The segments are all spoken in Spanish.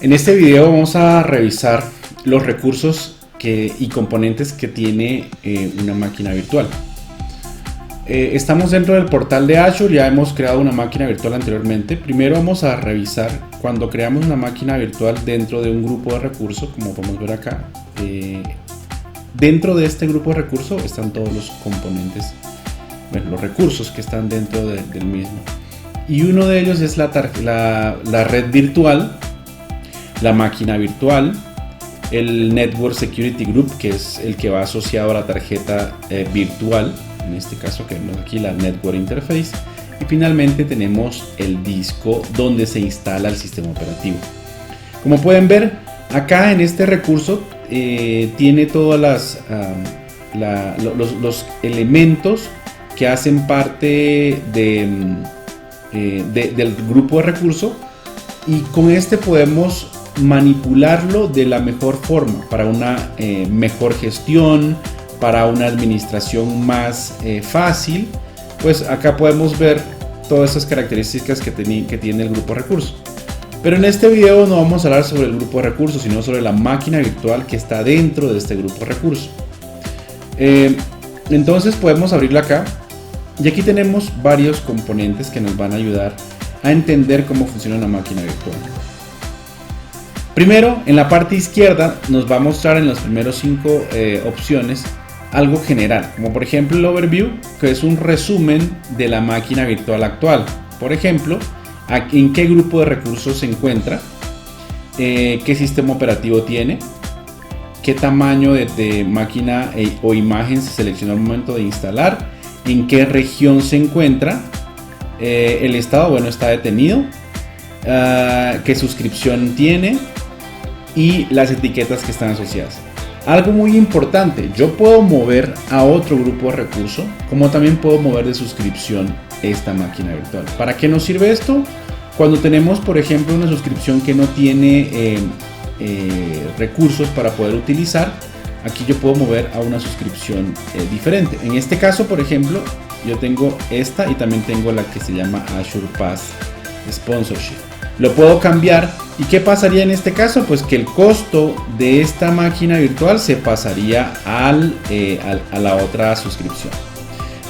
En este video vamos a revisar los recursos y componentes que tiene una máquina virtual. Estamos dentro del portal de Azure, ya hemos creado una máquina virtual anteriormente. Primero vamos a revisar cuando creamos una máquina virtual dentro de un grupo de recursos, como podemos ver acá. Dentro de este grupo de recursos están todos los componentes, bueno, los recursos que están dentro del mismo. Y uno de ellos es la red virtual, la máquina virtual, el Network Security Group, que es el que va asociado a la tarjeta virtual, en este caso que vemos aquí la Network Interface, y finalmente tenemos el disco donde se instala el sistema operativo. Como pueden ver, acá en este recurso tiene todos los elementos que hacen parte del grupo de recursos, y con este podemos manipularlo de la mejor forma para una mejor gestión, para una administración más fácil. Pues acá podemos ver todas esas características que tiene el grupo de recursos. Pero en este video no vamos a hablar sobre el grupo de recursos, sino sobre la máquina virtual que está dentro de este grupo de recursos. Entonces podemos abrirla acá, y aquí tenemos varios componentes que nos van a ayudar a entender cómo funciona una máquina virtual. Primero, en la parte izquierda nos va a mostrar en las primeras 5 opciones algo general, como por ejemplo el overview, que es un resumen de la máquina virtual actual. Por ejemplo, en qué grupo de recursos se encuentra, qué sistema operativo tiene, qué tamaño de máquina o imagen se seleccionó al momento de instalar, en qué región se encuentra, el estado, bueno, está detenido, qué suscripción tiene y las etiquetas que están asociadas. Algo muy importante, yo puedo mover a otro grupo de recursos, como también puedo mover de suscripción esta máquina virtual. ¿Para qué nos sirve esto? Cuando tenemos, por ejemplo, una suscripción que no tiene recursos para poder utilizar, aquí yo puedo mover a una suscripción diferente. En este caso, por ejemplo, yo tengo esta y también tengo la que se llama Azure Pass Sponsorship. Lo puedo cambiar. ¿Y qué pasaría en este caso? Pues que el costo de esta máquina virtual se pasaría a la otra suscripción.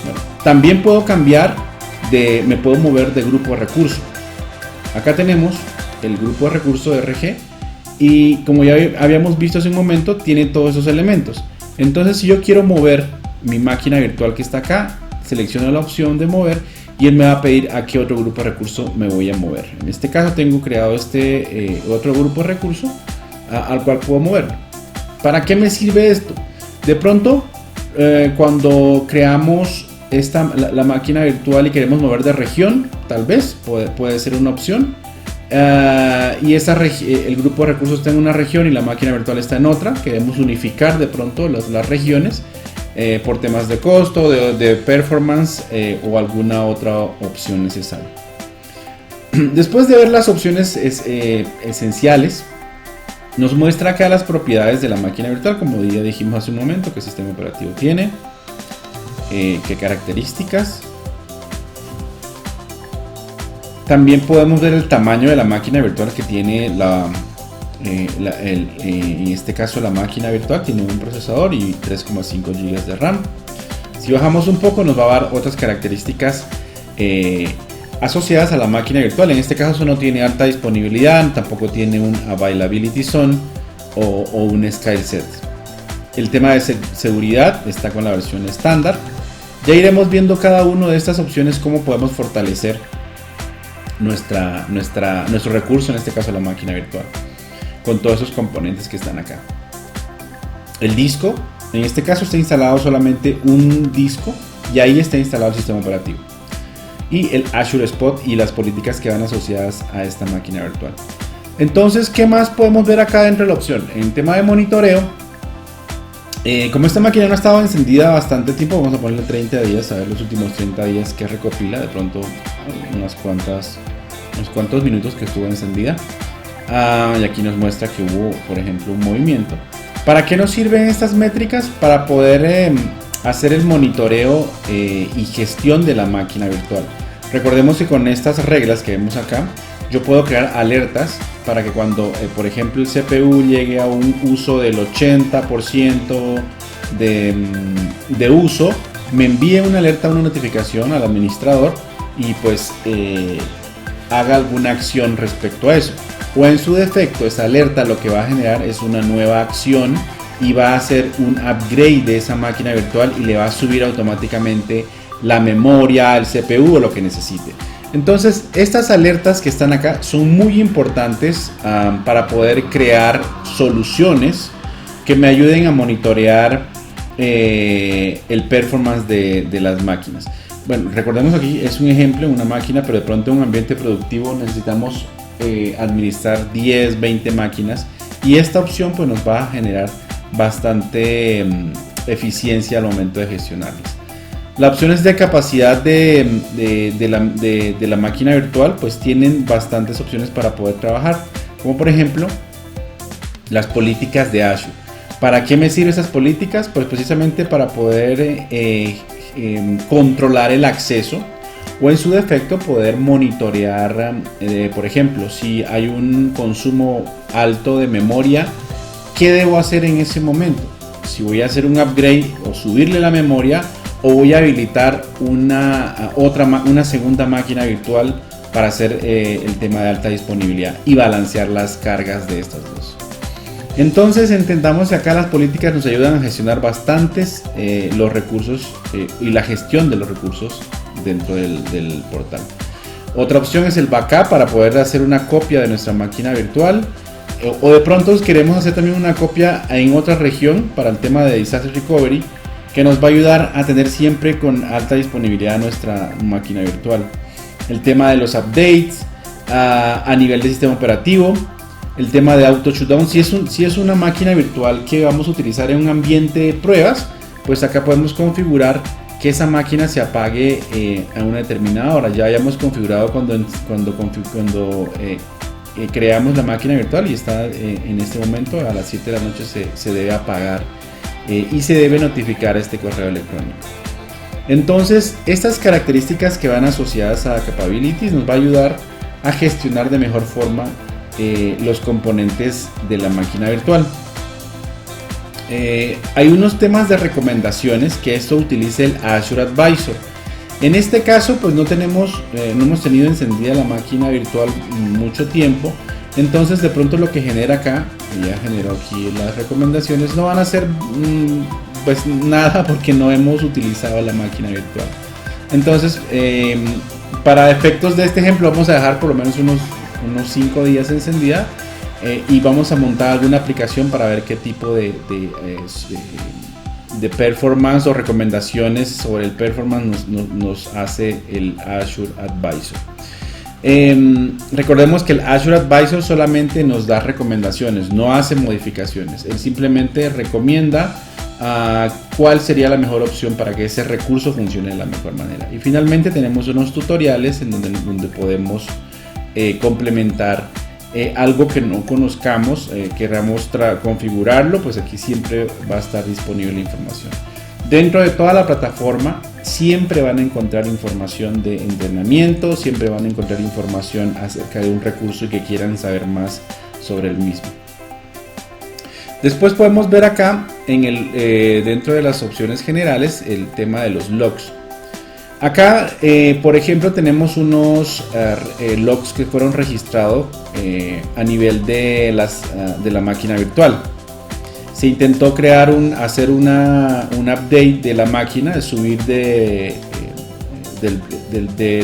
Bueno, también puedo cambiar me puedo mover de grupo de recursos. Acá tenemos el grupo de recursos RG, y como ya habíamos visto hace un momento, tiene todos esos elementos. Entonces, si yo quiero mover mi máquina virtual que está acá, selecciono la opción de mover y él me va a pedir a qué otro grupo de recursos me voy a mover. En este caso tengo creado este otro grupo de recursos al cual puedo mover. ¿Para qué me sirve esto? De pronto, cuando creamos la máquina virtual y queremos mover de región, tal vez puede ser una opción. Y el grupo de recursos está en una región y la máquina virtual está en otra. Queremos unificar de pronto las regiones por temas de costo, de performance o alguna otra opción necesaria. Después de ver las opciones esenciales, nos muestra acá las propiedades de la máquina virtual, como ya dijimos hace un momento, qué sistema operativo tiene, qué características. También podemos ver el tamaño de la máquina virtual que tiene en este caso la máquina virtual tiene un procesador y 3,5 GB de RAM. Si bajamos un poco nos va a dar otras características asociadas a la máquina virtual. En este caso no tiene alta disponibilidad, tampoco tiene un Availability Zone o un Scale Set. El tema de seguridad está con la versión estándar. Ya iremos viendo cada una de estas opciones cómo podemos fortalecer nuestro recurso, en este caso la máquina virtual, con todos esos componentes que están acá. El disco, en este caso está instalado solamente un disco y ahí está instalado el sistema operativo. Y el Azure Spot y las políticas que van asociadas a esta máquina virtual. Entonces, ¿qué más podemos ver acá dentro de la opción? En tema de monitoreo, como esta máquina no ha estado encendida bastante tiempo, vamos a ponerle 30 días, a ver los últimos 30 días que recopila, de pronto unos cuantos minutos que estuvo encendida. Y aquí nos muestra que hubo, por ejemplo, un movimiento. ¿Para qué nos sirven estas métricas? Para poder hacer el monitoreo y gestión de la máquina virtual. Recordemos que con estas reglas que vemos acá, yo puedo crear alertas para que cuando, por ejemplo, el CPU llegue a un uso del 80% de uso, me envíe una alerta, una notificación al administrador y pues haga alguna acción respecto a eso. O en su defecto, esa alerta lo que va a generar es una nueva acción y va a hacer un upgrade de esa máquina virtual y le va a subir automáticamente la memoria, el CPU o lo que necesite. Entonces, estas alertas que están acá son muy importantes para poder crear soluciones que me ayuden a monitorear el performance de las máquinas. Bueno, recordemos aquí es un ejemplo en una máquina, pero de pronto en un ambiente productivo necesitamos administrar 10, 20 máquinas y esta opción pues nos va a generar bastante eficiencia al momento de gestionarlas. Las opciones de capacidad de la máquina virtual pues tienen bastantes opciones para poder trabajar, como por ejemplo las políticas de Azure. ¿Para qué me sirven esas políticas? Pues precisamente para poder controlar el acceso o en su defecto poder monitorear, por ejemplo, si hay un consumo alto de memoria, ¿qué debo hacer en ese momento? Si voy a hacer un upgrade o subirle la memoria o voy a habilitar una segunda máquina virtual para hacer el tema de alta disponibilidad y balancear las cargas de estas dos. Entonces entendamos que acá las políticas nos ayudan a gestionar bastantes los recursos y la gestión de los recursos dentro del portal. Otra opción es el backup para poder hacer una copia de nuestra máquina virtual o de pronto queremos hacer también una copia en otra región para el tema de disaster recovery que nos va a ayudar a tener siempre con alta disponibilidad nuestra máquina virtual. El tema de los updates a nivel de sistema operativo. El tema de auto shutdown, si es una máquina virtual que vamos a utilizar en un ambiente de pruebas, pues acá podemos configurar que esa máquina se apague a una determinada hora. Ya hayamos configurado cuando creamos la máquina virtual y está en este momento a las 7 de la noche se debe apagar y se debe notificar este correo electrónico. Entonces, estas características que van asociadas a capabilities nos va a ayudar a gestionar de mejor forma los componentes de la máquina virtual. Hay unos temas de recomendaciones que esto utiliza el Azure Advisor. En este caso pues no hemos tenido encendida la máquina virtual mucho tiempo, entonces de pronto lo que genera acá, ya generó aquí las recomendaciones, no van a ser pues nada porque no hemos utilizado la máquina virtual. Entonces para efectos de este ejemplo vamos a dejar por lo menos unos 5 días encendida y vamos a montar alguna aplicación para ver qué tipo de performance o recomendaciones sobre el performance nos hace el Azure Advisor. Recordemos que el Azure Advisor solamente nos da recomendaciones, no hace modificaciones. Él simplemente recomienda cuál sería la mejor opción para que ese recurso funcione de la mejor manera. Y finalmente tenemos unos tutoriales en donde podemos complementar algo que no conozcamos, queramos configurarlo, pues aquí siempre va a estar disponible la información. Dentro de toda la plataforma siempre van a encontrar información de entrenamiento, siempre van a encontrar información acerca de un recurso y que quieran saber más sobre el mismo. Después podemos ver acá dentro de las opciones generales el tema de los logs. Acá, por ejemplo, tenemos unos logs que fueron registrados a nivel de la máquina virtual. Se intentó hacer un update de la máquina, de subir de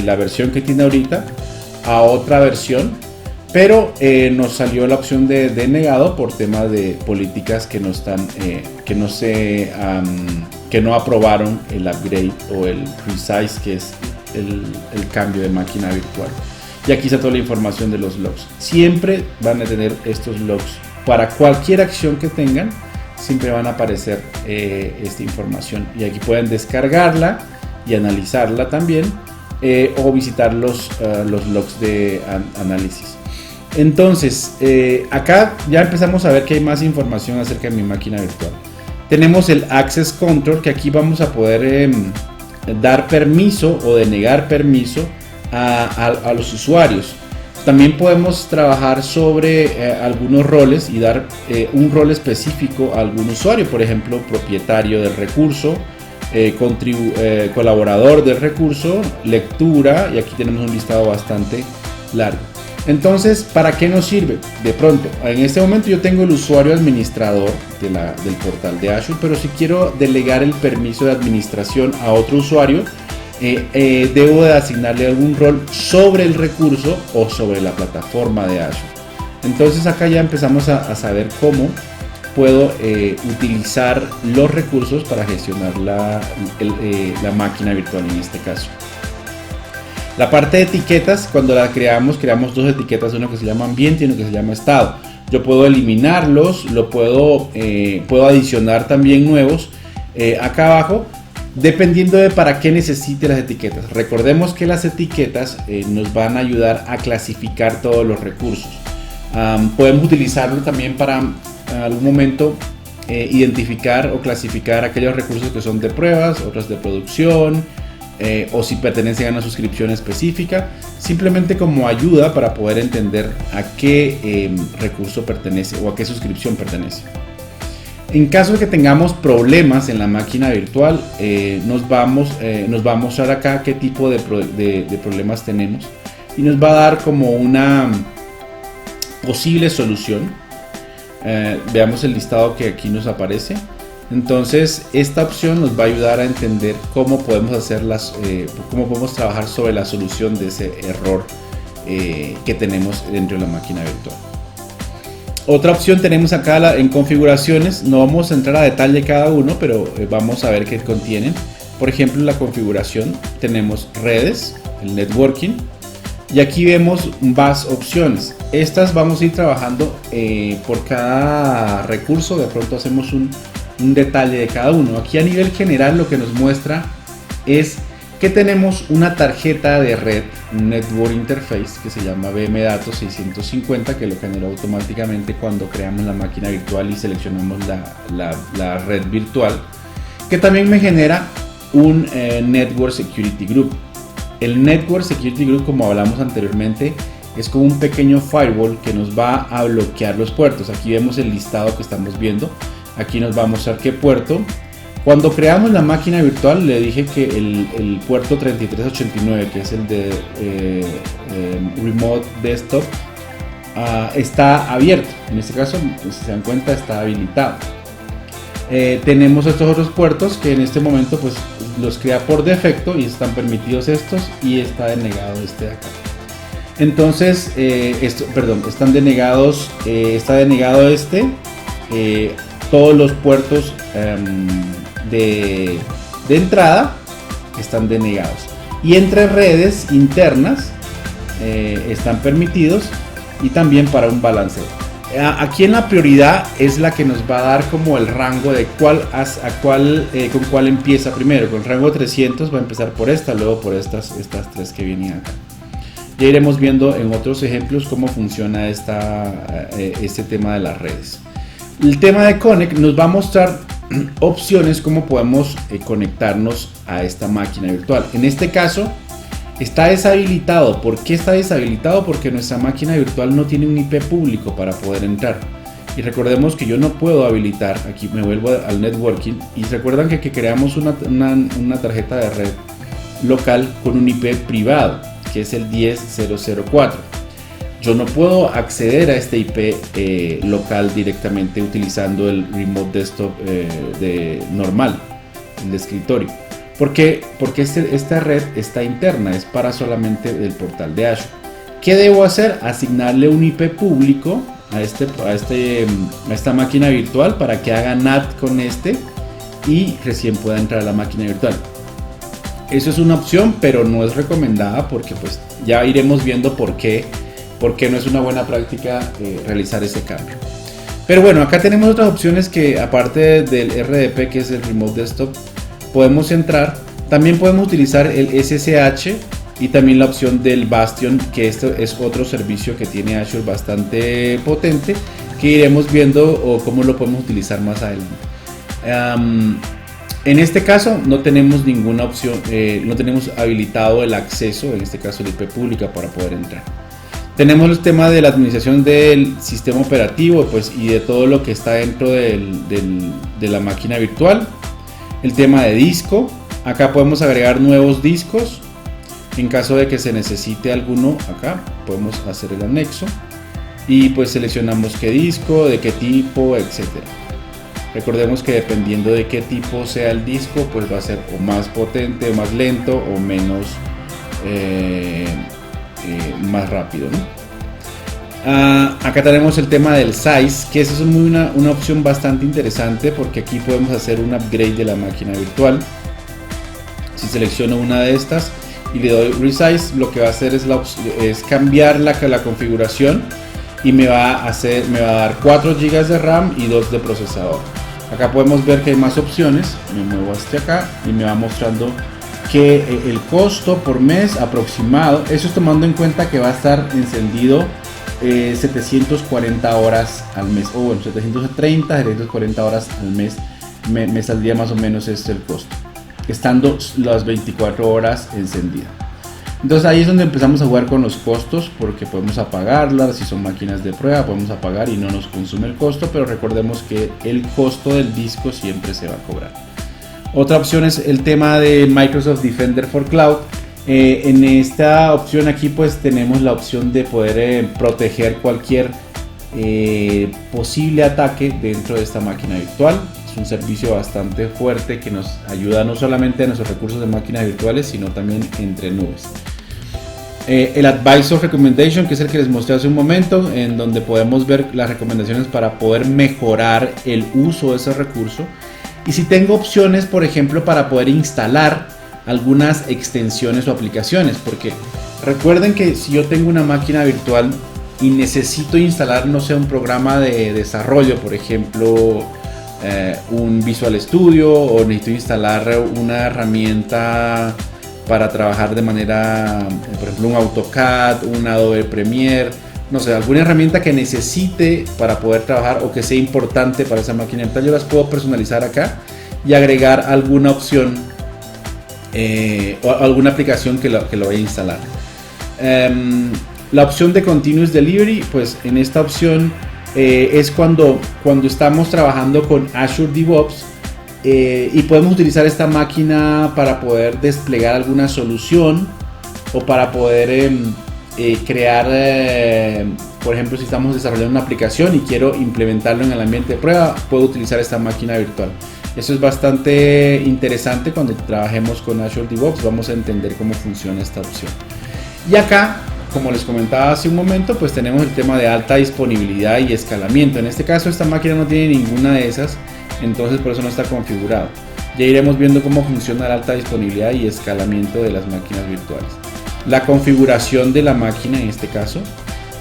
la versión que tiene ahorita a otra versión, pero nos salió la opción de denegado por temas de políticas que no aprobaron el upgrade o el resize, que es el cambio de máquina virtual. Y aquí está toda la información de los logs. Siempre van a tener estos logs para cualquier acción que tengan, siempre van a aparecer esta información y aquí pueden descargarla y analizarla también o visitar los logs de análisis. Entonces acá ya empezamos a ver que hay más información acerca de mi máquina virtual. Tenemos el Access Control, que aquí vamos a poder dar permiso o denegar permiso a los usuarios. También podemos trabajar sobre algunos roles y dar un rol específico a algún usuario, por ejemplo, propietario del recurso, colaborador del recurso, lectura, y aquí tenemos un listado bastante largo. Entonces, ¿para qué nos sirve? De pronto, en este momento yo tengo el usuario administrador del portal de Azure, pero si quiero delegar el permiso de administración a otro usuario, debo de asignarle algún rol sobre el recurso o sobre la plataforma de Azure. Entonces acá ya empezamos a saber cómo puedo utilizar los recursos para gestionar la máquina virtual en este caso. La parte de etiquetas, cuando la creamos dos etiquetas, una que se llama ambiente y una que se llama estado. Yo puedo eliminarlos, puedo adicionar también nuevos acá abajo, dependiendo de para qué necesite las etiquetas. Recordemos que las etiquetas nos van a ayudar a clasificar todos los recursos. Podemos utilizarlo también para en algún momento identificar o clasificar aquellos recursos que son de pruebas, otros de producción, o si pertenecen a una suscripción específica, simplemente como ayuda para poder entender a qué recurso pertenece o a qué suscripción pertenece. En caso de que tengamos problemas en la máquina virtual, nos va a mostrar acá qué tipo de problemas tenemos y nos va a dar como una posible solución. Veamos el listado que aquí nos aparece. Entonces esta opción nos va a ayudar a entender cómo podemos cómo podemos trabajar sobre la solución de ese error que tenemos dentro de la máquina virtual. Otra opción tenemos acá en configuraciones. No vamos a entrar a detalle cada uno, pero vamos a ver qué contienen. Por ejemplo, en la configuración tenemos redes, el networking, y aquí vemos más opciones. Estas vamos a ir trabajando por cada recurso. De pronto hacemos un detalle de cada uno. Aquí a nivel general lo que nos muestra es que tenemos una tarjeta de red, un Network Interface que se llama VM Datos 650, que lo generó automáticamente cuando creamos la máquina virtual y seleccionamos la red virtual, que también me genera un Network Security Group. El Network Security Group, como hablamos anteriormente, es como un pequeño firewall que nos va a bloquear los puertos. Aquí vemos el listado que estamos viendo. Aquí nos va a mostrar qué puerto. Cuando creamos la máquina virtual le dije que el puerto 3389, que es el de Remote Desktop, está abierto. En este caso, si se dan cuenta, está habilitado. Tenemos estos otros puertos que en este momento pues los crea por defecto y están permitidos estos, y está denegado este de acá. Entonces, están denegados, está denegado todos los puertos de entrada están denegados, y entre redes internas están permitidos, y también para un balanceo. Aquí en la prioridad es la que nos va a dar como el rango de con cuál empieza primero. Con el rango 300 va a empezar por esta, luego por estas tres que vienen acá. Ya iremos viendo en otros ejemplos cómo funciona este tema de las redes. El tema de Connect nos va a mostrar opciones cómo podemos conectarnos a esta máquina virtual. En este caso está deshabilitado. ¿Por qué está deshabilitado? Porque nuestra máquina virtual no tiene un IP público para poder entrar. Y recordemos que yo no puedo habilitar. Aquí me vuelvo al networking, y recuerdan que creamos una tarjeta de red local con un IP privado, que es el 10004. Yo no puedo acceder a este IP local directamente utilizando el Remote Desktop normal, el de escritorio. ¿Por qué? Porque esta red está interna, es para solamente el portal de Azure. ¿Qué debo hacer? Asignarle un IP público a esta máquina virtual para que haga NAT con y recién pueda entrar a la máquina virtual. Eso es una opción, pero no es recomendada, porque pues ya iremos viendo por qué no es una buena práctica realizar ese cambio. Pero bueno, acá tenemos otras opciones que, aparte del RDP, que es el Remote Desktop, podemos entrar. También podemos utilizar el SSH y también la opción del Bastion, que esto es otro servicio que tiene Azure bastante potente, que iremos viendo o cómo lo podemos utilizar más adelante. En este caso no tenemos ninguna opción, no tenemos habilitado el acceso, en este caso el IP pública, para poder entrar. Tenemos el tema de la administración del sistema operativo, pues, y de todo lo que está dentro de la máquina virtual. El tema de disco. Acá podemos agregar nuevos discos. En caso de que se necesite alguno, acá podemos hacer el anexo. Y pues seleccionamos qué disco, de qué tipo, etcétera. Recordemos que dependiendo de qué tipo sea el disco, pues va a ser o más potente, o más lento, o menos más rápido, ¿no? Acá tenemos el tema del size, que esa es una opción bastante interesante, porque aquí podemos hacer un upgrade de la máquina virtual. Si selecciono una de estas y le doy resize, lo que va a hacer es cambiar la configuración, y me va a dar 4 GB de RAM y 2 de procesador. Acá podemos ver que hay más opciones. Me muevo hasta acá y me va mostrando que el costo por mes aproximado, eso es tomando en cuenta que va a estar encendido 740 horas al mes, o bueno, 740 horas al mes. Me saldría más o menos el costo, estando las 24 horas encendida. Entonces ahí es donde empezamos a jugar con los costos, porque podemos apagarlas. Si son máquinas de prueba, podemos apagar y no nos consume el costo, pero recordemos que el costo del disco siempre se va a cobrar. Otra opción es el tema de Microsoft Defender for Cloud. En esta opción aquí pues tenemos la opción de poder proteger cualquier posible ataque dentro de esta máquina virtual. Es un servicio bastante fuerte que nos ayuda no solamente a nuestros recursos de máquinas virtuales, sino también entre nubes. El Advisor Recommendation, que es el que les mostré hace un momento, en donde podemos ver las recomendaciones para poder mejorar el uso de ese recurso. Y si tengo opciones, por ejemplo, para poder instalar algunas extensiones o aplicaciones, porque recuerden que si yo tengo una máquina virtual y necesito instalar, no sé, un programa de desarrollo, por ejemplo, un Visual Studio, o necesito instalar una herramienta para trabajar de manera, por ejemplo, un AutoCAD, un Adobe Premiere, no sé, alguna herramienta que necesite para poder trabajar o que sea importante para esa máquina virtual, yo las puedo personalizar acá y agregar alguna opción o alguna aplicación que lo vaya a instalar. La opción de Continuous Delivery, pues en esta opción es cuando estamos trabajando con Azure DevOps y podemos utilizar esta máquina para poder desplegar alguna solución, o para poder crear, por ejemplo, si estamos desarrollando una aplicación y quiero implementarlo en el ambiente de prueba, puedo utilizar esta máquina virtual. Eso es bastante interesante. Cuando trabajemos con Azure DevOps vamos a entender cómo funciona esta opción. Y acá, como les comentaba hace un momento, pues tenemos el tema de alta disponibilidad y escalamiento. En este caso esta máquina no tiene ninguna de esas, entonces por eso no está configurado. Ya iremos viendo cómo funciona la alta disponibilidad y escalamiento de las máquinas virtuales. La configuración de la máquina en este caso.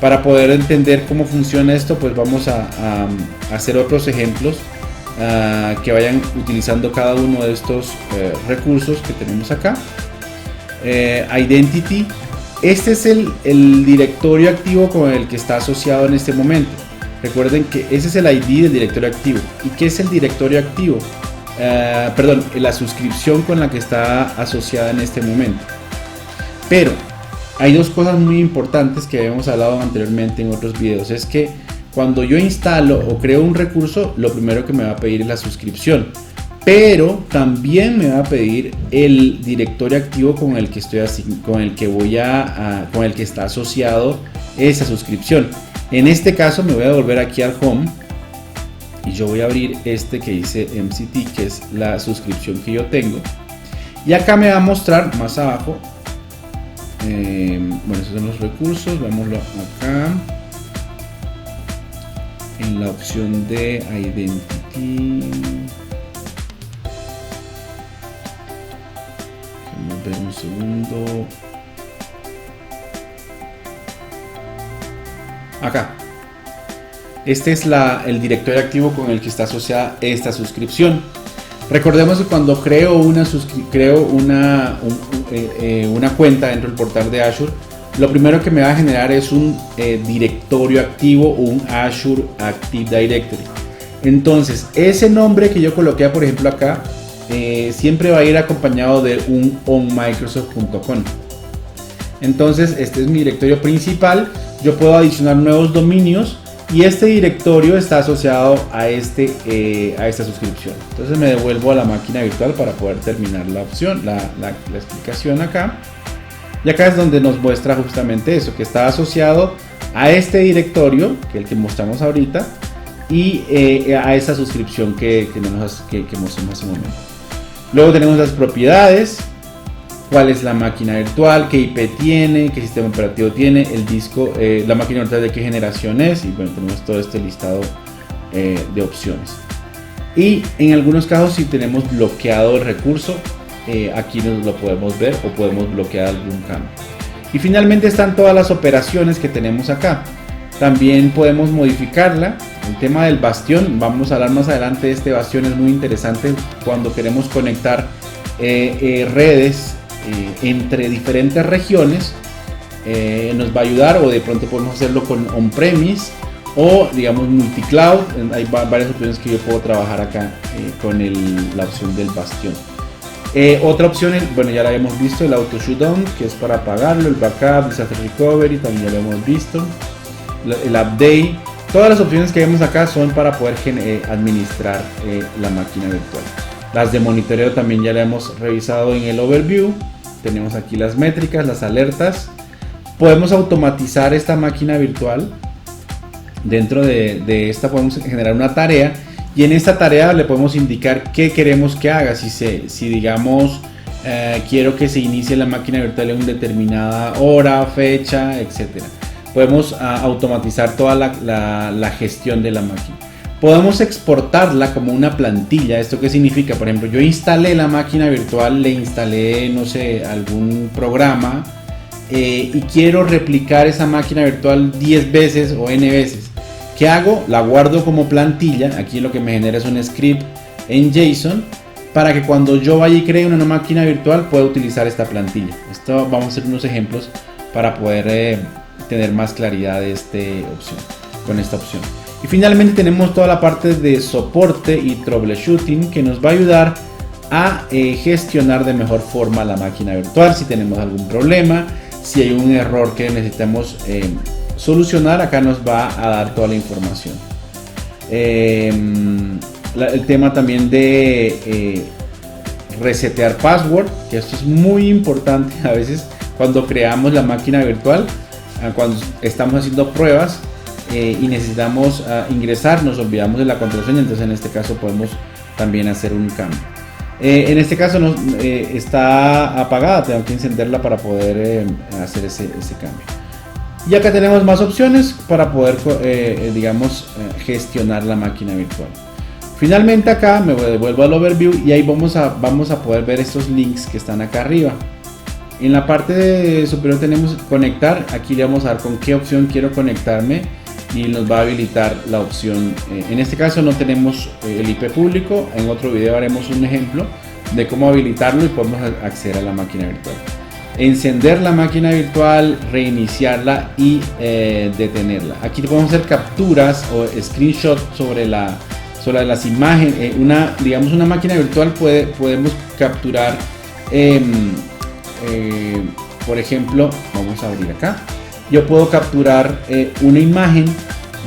Para poder entender cómo funciona esto, pues vamos a hacer otros ejemplos que vayan utilizando cada uno de estos recursos que tenemos acá. Identity. Este es el directorio activo con el que está asociado en este momento. Recuerden que ese es el ID del directorio activo. ¿Y qué es el directorio activo? La suscripción con la que está asociada en este momento. Pero hay dos cosas muy importantes que habíamos hablado anteriormente en otros videos. Es que cuando yo instalo o creo un recurso, lo primero que me va a pedir es la suscripción. Pero también me va a pedir el directorio activo con el que con el que está asociado esa suscripción. En este caso me voy a volver aquí al Home y yo voy a abrir este que dice MCT, que es la suscripción que yo tengo. Y acá me va a mostrar más abajo. Bueno, esos son los recursos. Veámoslo acá en la opción de Identity. Vamos a ver un segundo. Acá. Este es el directorio activo con el que está asociada esta suscripción. Recordemos que cuando creo una cuenta dentro del portal de Azure, lo primero que me va a generar es un directorio activo o un Azure Active Directory. Entonces, ese nombre que yo coloqué, por ejemplo, acá, siempre va a ir acompañado de un onmicrosoft.com. Entonces este es mi directorio principal, yo puedo adicionar nuevos dominios y este directorio está asociado a esta suscripción. Entonces me devuelvo a la máquina virtual para poder terminar la opción, la explicación acá. Y acá es donde nos muestra justamente eso, que está asociado a este directorio, que es el que mostramos ahorita, y a esa suscripción que mostramos hace un momento. Luego tenemos las propiedades, cuál es la máquina virtual, qué IP tiene, qué sistema operativo tiene, el disco, la máquina virtual de qué generación es, y bueno, tenemos todo este listado de opciones. Y en algunos casos, si tenemos bloqueado el recurso, aquí nos lo podemos ver o podemos bloquear algún cambio. Y finalmente están todas las operaciones que tenemos acá. También podemos modificarla. El tema del bastión, vamos a hablar más adelante de este bastión, es muy interesante cuando queremos conectar redes entre diferentes regiones. Nos va a ayudar, o de pronto podemos hacerlo con on-premise o digamos multi-cloud. Hay varias opciones que yo puedo trabajar acá con la opción del bastión. Otra opción, bueno, ya la habíamos visto, el auto shutdown, que es para apagarlo, el backup, disaster recovery, también ya lo hemos visto, el update. Todas las opciones que vemos acá son para poder administrar la máquina virtual. Las de monitoreo también ya la hemos revisado en el overview. Tenemos aquí las métricas, las alertas. Podemos automatizar esta máquina virtual. Dentro de esta podemos generar una tarea, y en esta tarea le podemos indicar qué queremos que haga. Si digamos quiero que se inicie la máquina virtual en una determinada hora, fecha, etc. Podemos automatizar toda la gestión de la máquina. Podemos exportarla como una plantilla. ¿Esto qué significa? Por ejemplo, yo instalé la máquina virtual, le instalé, no sé, algún programa y quiero replicar esa máquina virtual 10 veces o n veces. ¿Qué hago? La guardo como plantilla. Aquí lo que me genera es un script en JSON para que cuando yo vaya y cree una máquina virtual pueda utilizar esta plantilla. Esto vamos a hacer unos ejemplos para poder tener más claridad de con esta opción. Y finalmente tenemos toda la parte de soporte y troubleshooting, que nos va a ayudar a gestionar de mejor forma la máquina virtual. Si tenemos algún problema, si hay un error que necesitamos solucionar, acá nos va a dar toda la información. El tema también de resetear password, que esto es muy importante a veces cuando creamos la máquina virtual, cuando estamos haciendo pruebas y necesitamos ingresar, nos olvidamos de la contraseña. Entonces en este caso podemos también hacer un cambio. En este caso está apagada, tengo que encenderla para poder hacer ese cambio. Y acá tenemos más opciones para poder gestionar la máquina virtual. Finalmente acá me devuelvo al overview y ahí vamos a poder ver estos links que están acá arriba. En la parte superior tenemos conectar. Aquí le vamos a dar con qué opción quiero conectarme y nos va a habilitar la opción. En este caso no tenemos el IP público. En otro video haremos un ejemplo de cómo habilitarlo y podemos acceder a la máquina virtual. Encender la máquina virtual, reiniciarla y detenerla. Aquí podemos hacer capturas o screenshots sobre las imágenes. Una máquina virtual podemos capturar, por ejemplo, vamos a abrir acá. Yo puedo capturar una imagen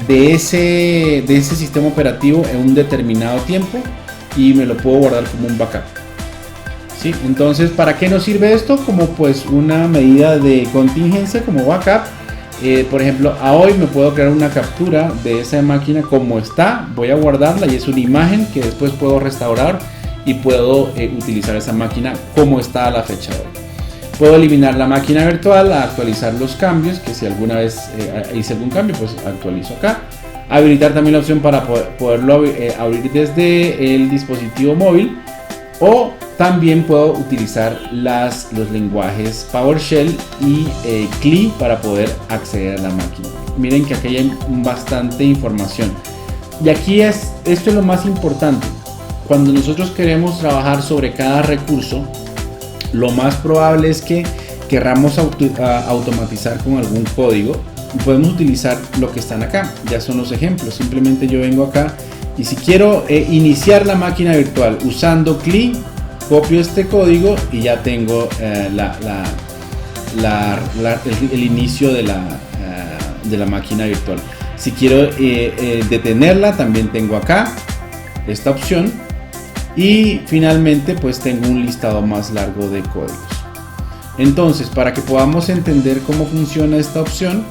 de ese sistema operativo en un determinado tiempo y me lo puedo guardar como un backup. ¿Sí? Entonces, ¿para qué nos sirve esto? Como pues una medida de contingencia, como backup. Por ejemplo, a hoy me puedo crear una captura de esa máquina como está, voy a guardarla y es una imagen que después puedo restaurar y puedo utilizar esa máquina como está a la fecha de hoy. Puedo eliminar la máquina virtual, actualizar los cambios, que si alguna vez hice algún cambio, pues actualizo acá. Habilitar también la opción para poderlo abrir desde el dispositivo móvil, o también puedo utilizar los lenguajes PowerShell y CLI para poder acceder a la máquina. Miren que aquí hay bastante información. Y aquí esto es lo más importante. Cuando nosotros queremos trabajar sobre cada recurso, lo más probable es que querramos automatizar con algún código. Podemos utilizar lo que están acá. Ya son los ejemplos. Simplemente yo vengo acá y si quiero iniciar la máquina virtual usando CLI, copio este código y ya tengo el inicio de la máquina virtual. Si quiero detenerla, también tengo acá esta opción. Y finalmente pues tengo un listado más largo de códigos. Entonces, para que podamos entender cómo funciona esta opción,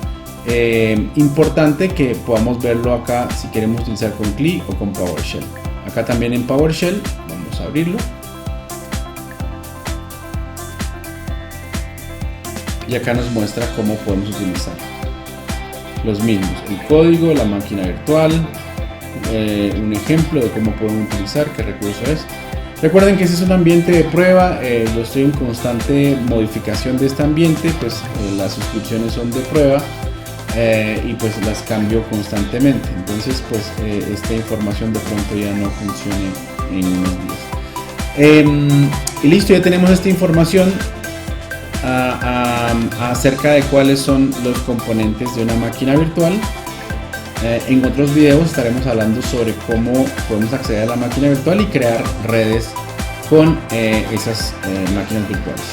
importante que podamos verlo acá si queremos utilizar con CLI o con PowerShell. Acá también en PowerShell, vamos a abrirlo. Y acá nos muestra cómo podemos utilizar los mismos, el código, la máquina virtual, un ejemplo de cómo podemos utilizar, qué recurso es. Recuerden que este es un ambiente de prueba, yo estoy en constante modificación de este ambiente, pues las suscripciones son de prueba y pues las cambio constantemente. Entonces pues esta información de pronto ya no funcione en unos días. Y listo, ya tenemos esta información acerca de cuáles son los componentes de una máquina virtual. En otros videos estaremos hablando sobre cómo podemos acceder a la máquina virtual y crear redes con esas máquinas virtuales.